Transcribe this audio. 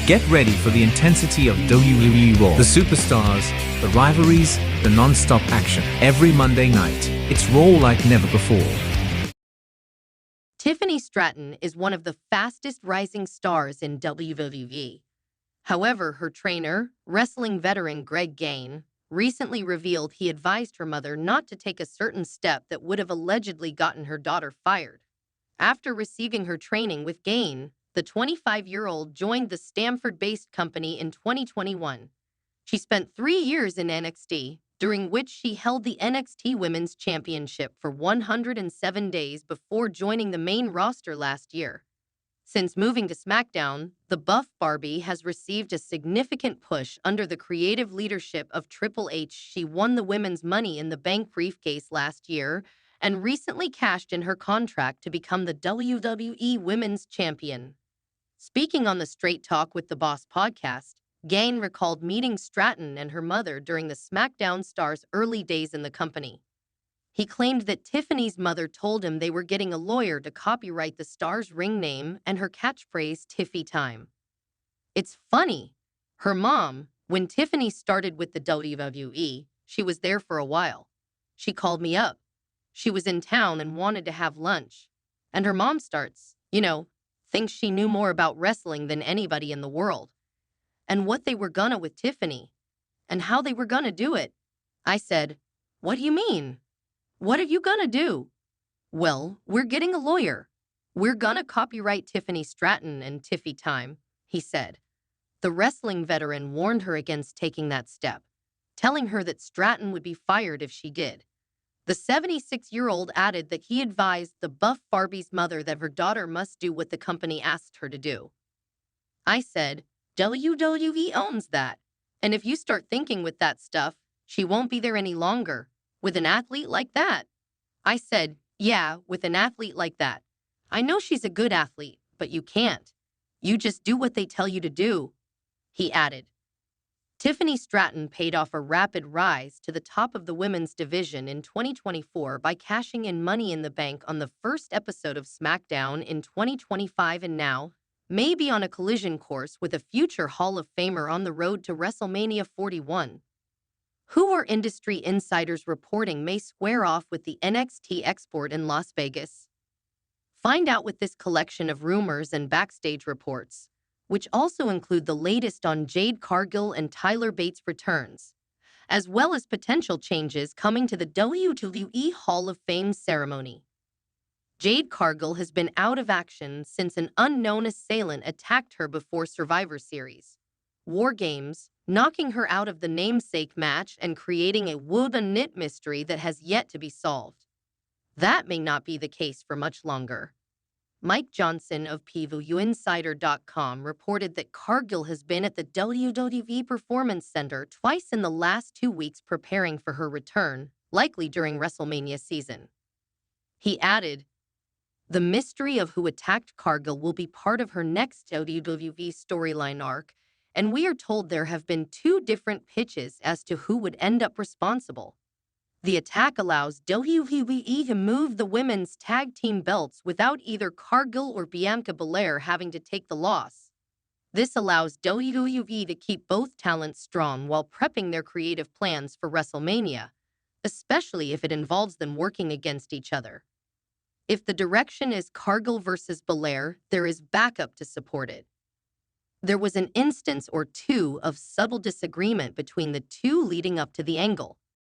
Get ready for the intensity of WWE Raw. The superstars, the rivalries, the non-stop action. Every Monday night, it's Raw like never before. Tiffany Stratton is one of the fastest rising stars in WWE. However, her trainer, wrestling veteran Greg Gain, recently revealed he advised her mother not to take a certain step that would have allegedly gotten her daughter fired. After receiving her training with Gain, the 25-year-old joined the Stamford-based company in 2021. She spent 3 years in NXT, during which she held the NXT Women's Championship for 107 days before joining the main roster last year. Since moving to SmackDown, the buff Barbie has received a significant push under the creative leadership of Triple H. She won the Women's Money in the Bank briefcase last year and recently cashed in her contract to become the WWE Women's Champion. Speaking on the Straight Talk with the Boss podcast, Gain recalled meeting Stratton and her mother during the SmackDown star's early days in the company. He claimed that Tiffany's mother told him they were getting a lawyer to copyright the star's ring name and her catchphrase, Tiffy Time. It's funny. Her mom, when Tiffany started with the WWE, she was there for a while. She called me up. She was in town and wanted to have lunch. And her mom starts, thinks she knew more about wrestling than anybody in the world. And what they were gonna with Tiffany. And how they were gonna do it. I said, "What do you mean? What are you gonna do?" "Well, we're getting a lawyer. We're gonna copyright Tiffany Stratton and Tiffy Time," he said. The wrestling veteran warned her against taking that step, telling her that Stratton would be fired if she did. The 76-year-old added that he advised the buff Barbie's mother that her daughter must do what the company asked her to do. I said, "WWE owns that. And if you start thinking with that stuff, she won't be there any longer. With an athlete like that." I said, "Yeah, with an athlete like that. I know she's a good athlete, but you can't. You just do what they tell you to do," he added. Tiffany Stratton paid off a rapid rise to the top of the women's division in 2024 by cashing in Money in the Bank on the first episode of SmackDown in 2025 and now may be on a collision course with a future Hall of Famer on the road to WrestleMania 41. Who are industry insiders reporting may square off with the NXT export in Las Vegas? Find out with this collection of rumors and backstage reports, which also include the latest on Jade Cargill and Tyler Bates' returns, as well as potential changes coming to the WWE Hall of Fame ceremony. Jade Cargill has been out of action since an unknown assailant attacked her before Survivor Series War Games, knocking her out of the namesake match and creating a would-knit mystery that has yet to be solved. That may not be the case for much longer. Mike Johnson of PVUinsider.com reported that Cargill has been at the WWE Performance Center twice in the last 2 weeks preparing for her return, likely during WrestleMania season. He added, "The mystery of who attacked Cargill will be part of her next WWE storyline arc, and we are told there have been 2 different pitches as to who would end up responsible. The attack allows WWE to move the women's tag team belts without either Cargill or Bianca Belair having to take the loss. This allows WWE to keep both talents strong while prepping their creative plans for WrestleMania, especially if it involves them working against each other. If the direction is Cargill versus Belair, there is backup to support it. There was an instance or two of subtle disagreement between the two leading up to the angle.